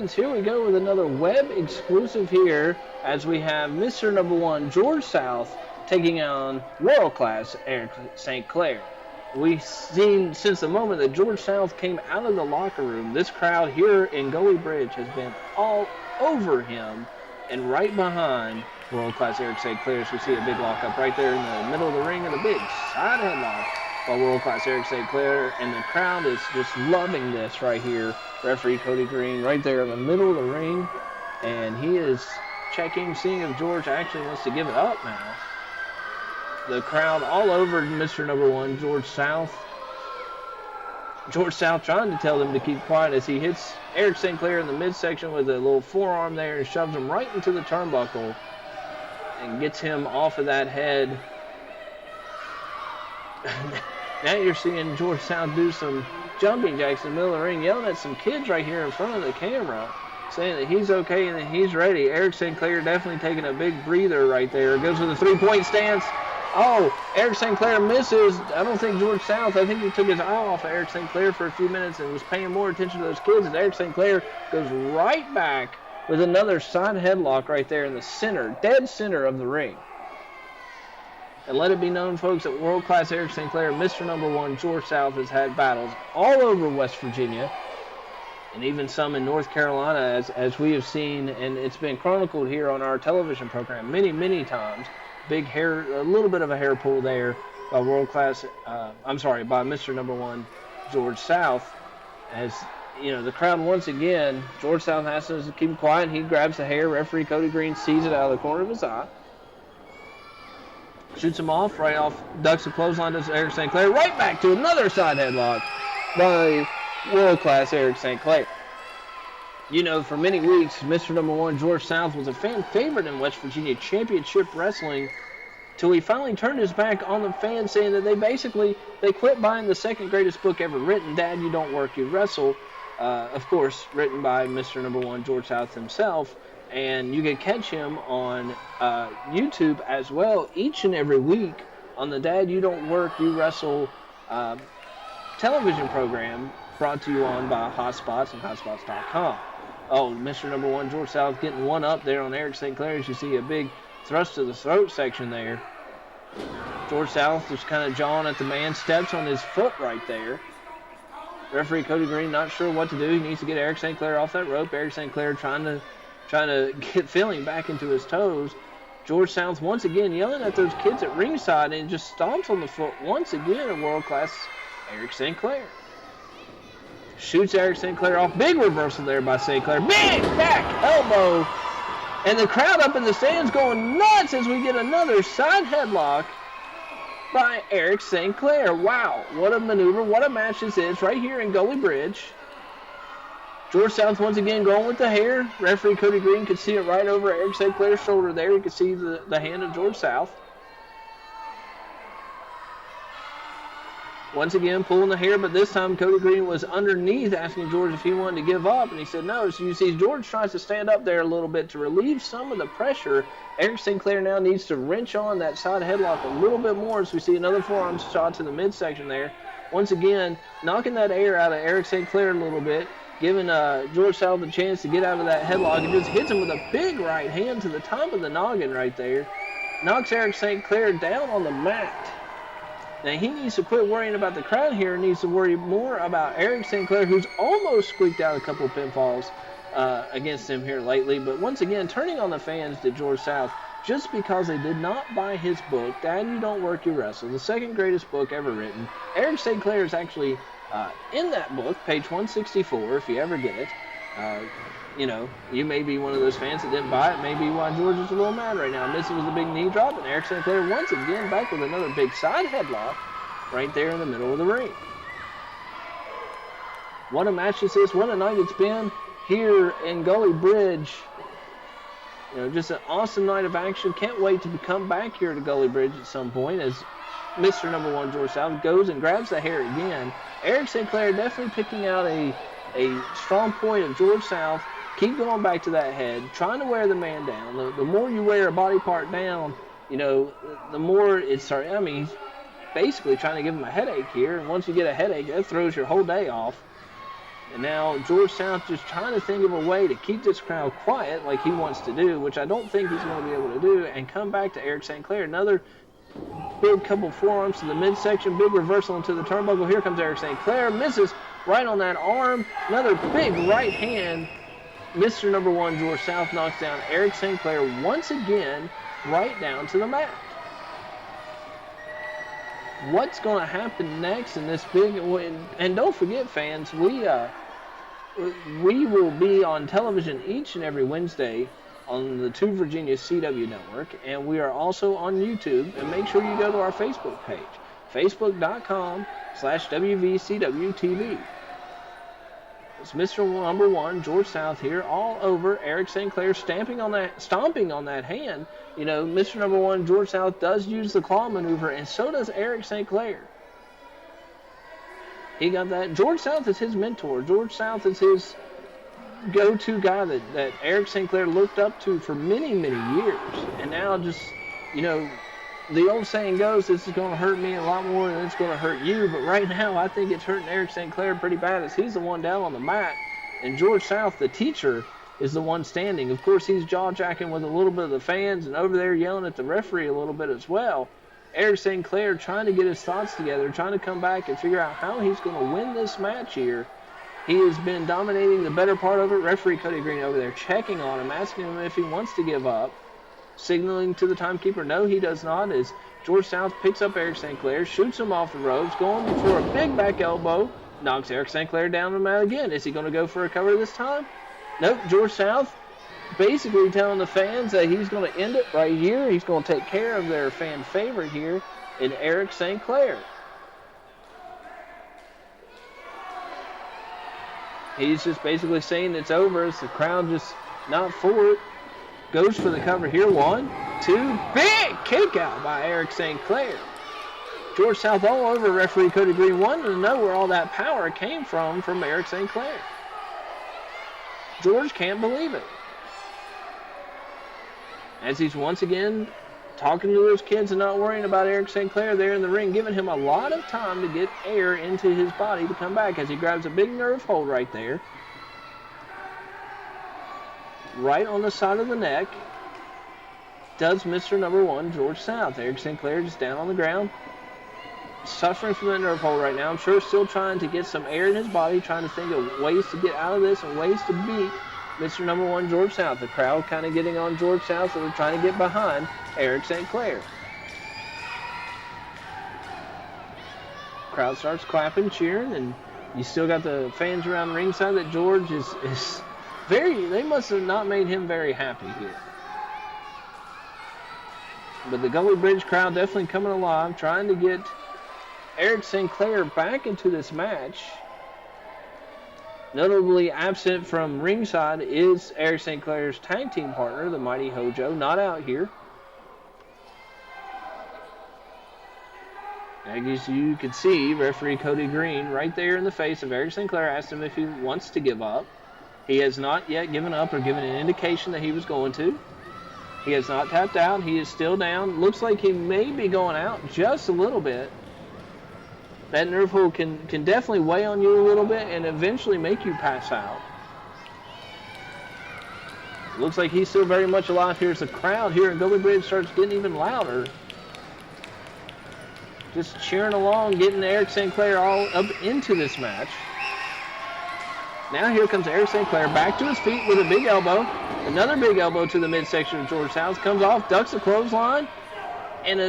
fans, here we go with another web exclusive here as we have Mr. Number 1 George South taking on world-class Eric St. Clair. We've seen since the moment that George South came out of the locker room, this crowd here in Gully Bridge has been all over him and right behind world-class Eric St. Clair. As we see a big lockup right there in the middle of the ring and a big side headlock by world-class Eric St. Clair, and the crowd is just loving this right here. Referee Cody Green right there in the middle of the ring, and he is checking, seeing if George actually wants to give it up now. The crowd all over Mr. Number 1, George South. George South trying to tell them to keep quiet as he hits Eric St. Clair in the midsection with a little forearm there and shoves him right into the turnbuckle and gets him off of that head. Now you're seeing George South do some jumping jacks in the middle of the ring, yelling at some kids right here in front of the camera, saying that he's okay and that he's ready. Eric St. Clair definitely taking a big breather right there. Goes with a three-point stance. Oh, Eric St. Clair misses. I don't think George South, I think he took his eye off of Eric St. Clair for a few minutes and was paying more attention to those kids. And Eric St. Clair goes right back with another side headlock right there in the center, dead center of the ring. And let it be known, folks, that world-class Eric St. Clair, Mr. Number 1, George South, has had battles all over West Virginia and even some in North Carolina, as we have seen, and it's been chronicled here on our television program many, many times. Big hair, a little bit of a hair pull there by world-class, by Mr. Number 1, George South. As, you know, the crowd once again, George South has to keep quiet. He grabs the hair. Referee Cody Green sees it out of the corner of his eye. Shoots him off, right off, ducks a clothesline to Eric St. Clair, right back to another side headlock by world-class Eric St. Clair. You know, for many weeks, Mr. Number 1, George South, was a fan favorite in West Virginia Championship Wrestling till he finally turned his back on the fans, saying that they quit buying the second greatest book ever written, Dad, You Don't Work, You Wrestle, of course, written by Mr. Number 1, George South himself. And you can catch him on YouTube as well each and every week on the Dad, You Don't Work, You Wrestle television program brought to you on by Hotspots and Hotspots.com. Oh, Mr. Number 1, George South getting one up there on Eric St. Clair. As you see a big thrust to the throat section there. George South just kind of jawing at the man, steps on his foot right there. Referee Cody Green not sure what to do. He needs to get Eric St. Clair off that rope. Eric St. Clair trying to get feeling back into his toes. George South once again yelling at those kids at ringside and just stomps on the foot once again of world-class Eric St. Clair. Shoots Eric St. Clair off. Big reversal there by St. Clair. Big back elbow. And the crowd up in the stands going nuts as we get another side headlock by Eric St. Clair. Wow, what a maneuver, what a match this is right here in Gully Bridge. George South once again going with the hair. Referee Cody Green could see it right over Eric St. Clair's shoulder there. You could see the hand of George South. Once again pulling the hair, but this time Cody Green was underneath asking George if he wanted to give up, and he said no. So you see George tries to stand up there a little bit to relieve some of the pressure. Eric St. Clair now needs to wrench on that side headlock a little bit more, as we see another forearm shot to the midsection there. Once again, knocking that air out of Eric St. Clair a little bit, giving George South a chance to get out of that headlock, and just hits him with a big right hand to the top of the noggin right there. Knocks Eric St. Clair down on the mat. Now he needs to quit worrying about the crowd here and needs to worry more about Eric St. Clair, who's almost squeaked out a couple of pinfalls against him here lately. But once again, turning on the fans to George South just because they did not buy his book, Dad, You Don't Work, You Wrestle, the second greatest book ever written. Eric St. Clair is actually in that book, page 164, if you ever get it. You know, you may be one of those fans that didn't buy it. Maybe why George is a little mad right now. Missing with a big knee drop, and Eric St. Clair once again back with another big side headlock right there in the middle of the ring. What a match this is. What a night it's been here in Gully Bridge. You know, just an awesome night of action. Can't wait to come back here to Gully Bridge at some point as Mr. Number 1, George South, goes and grabs the hair again. Eric St. Clair definitely picking out a strong point of George South. Keep going back to that head, trying to wear the man down. The more you wear a body part down, you know, the more it starts. I mean, he's basically trying to give him a headache here. And once you get a headache, that throws your whole day off. And now George South just trying to think of a way to keep this crowd quiet like he wants to do, which I don't think he's going to be able to do, and come back to Eric St. Clair. Another big couple forearms to the midsection, big reversal into the turnbuckle. Here comes Eric St. Clair, misses right on that arm. Another big right hand. Mr. Number 1, George South, knocks down Eric St. Clair once again right down to the mat. What's going to happen next in this big... And don't forget, fans, we will be on television each and every Wednesday on the 2 Virginia CW network, and we are also on YouTube. And make sure you go to our Facebook page, facebook.com/WVCW TV. It's Mr. Number 1, George South here, all over Eric St. Clair, stomping on that hand. You know, Mr. Number 1, George South, does use the claw maneuver, and so does Eric St. Clair. He got that. George South is his mentor. George South is his go-to guy that Eric St. Clair looked up to for many, many years. And now just, you know, the old saying goes, this is going to hurt me a lot more than it's going to hurt you. But right now, I think it's hurting Eric St. Clair pretty bad as he's the one down on the mat. And George South, the teacher, is the one standing. Of course, he's jaw-jacking with a little bit of the fans and over there yelling at the referee a little bit as well. Eric St. Clair trying to get his thoughts together, trying to come back and figure out how he's going to win this match here. He has been dominating the better part of it. Referee Cody Green over there checking on him, asking him if he wants to give up. Signaling to the timekeeper, no, he does not, as George South picks up Eric St. Clair, shoots him off the ropes, going for a big back elbow, knocks Eric St. Clair down the mat again. Is he going to go for a cover this time? Nope, George South basically telling the fans that he's going to end it right here. He's going to take care of their fan favorite here in Eric St. Clair. He's just basically saying it's over as the crowd just not for it. Goes for the cover here. 1, 2, big kick out by Eric St. Clair. George South all over referee Cody Green, wanting to know where all that power came from Eric St. Clair. George can't believe it. As he's once again talking to those kids and not worrying about Eric St. Clair there in the ring, giving him a lot of time to get air into his body to come back as he grabs a big nerve hold right there. Right on the side of the neck does Mr. Number 1, George South. Eric St. Clair just down on the ground, suffering from that nerve hold right now. I'm sure still trying to get some air in his body, trying to think of ways to get out of this and ways to beat Mr. Number 1, George South. The crowd kind of getting on George South, so they're trying to get behind Eric St. Clair. Crowd starts clapping, cheering, and you still got the fans around ringside that George is very, they must have not made him very happy here. But the Gully Bridge crowd definitely coming alive, trying to get Eric St. Clair back into this match. Notably absent from ringside is Eric St. Clair's tag team partner, the Mighty Hojo, not out here. As you can see, referee Cody Green right there in the face of Eric St. Clair asked him if he wants to give up. He has not yet given up or given an indication that he was going to. He has not tapped out. He is still down. Looks like he may be going out just a little bit. That nerve hold can definitely weigh on you a little bit and eventually make you pass out. Looks like he's still very much alive here as the crowd here in Gully Bridge starts getting even louder. Just cheering along, getting Eric St. Clair all up into this match. Now here comes Eric St. Clair back to his feet with a big elbow. Another big elbow to the midsection of George South. Comes off, ducks the clothesline. And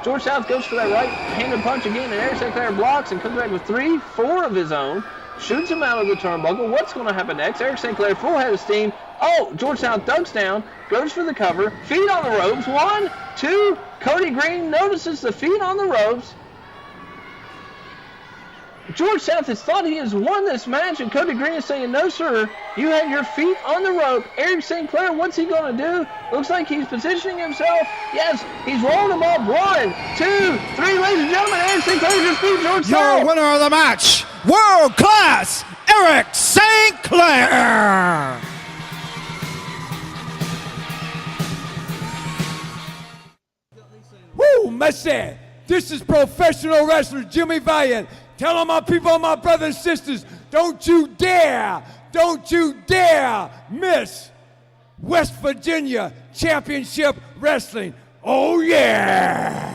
George South goes for that right-handed punch again. And Eric St. Clair blocks and comes back with 3, 4 of his own. Shoots him out of the turnbuckle. What's going to happen next? Eric St. Clair full head of steam. Oh, George South ducks down. Goes for the cover. Feet on the ropes. 1, 2. Cody Green notices the feet on the ropes. George South has thought he has won this match, and Cody Green is saying, no, sir, you had your feet on the rope. Eric St. Clair, what's he going to do? Looks like he's positioning himself. Yes, he's rolling him up. 1, 2, 3, ladies and gentlemen, Eric St. Clair just beat George South. Your winner of the match, world class, Eric St. Clair. Woo, Messi. This is professional wrestler Jimmy Valiant. Tell all my people, my brothers and sisters, Don't you dare miss West Virginia Championship Wrestling. Oh, yeah!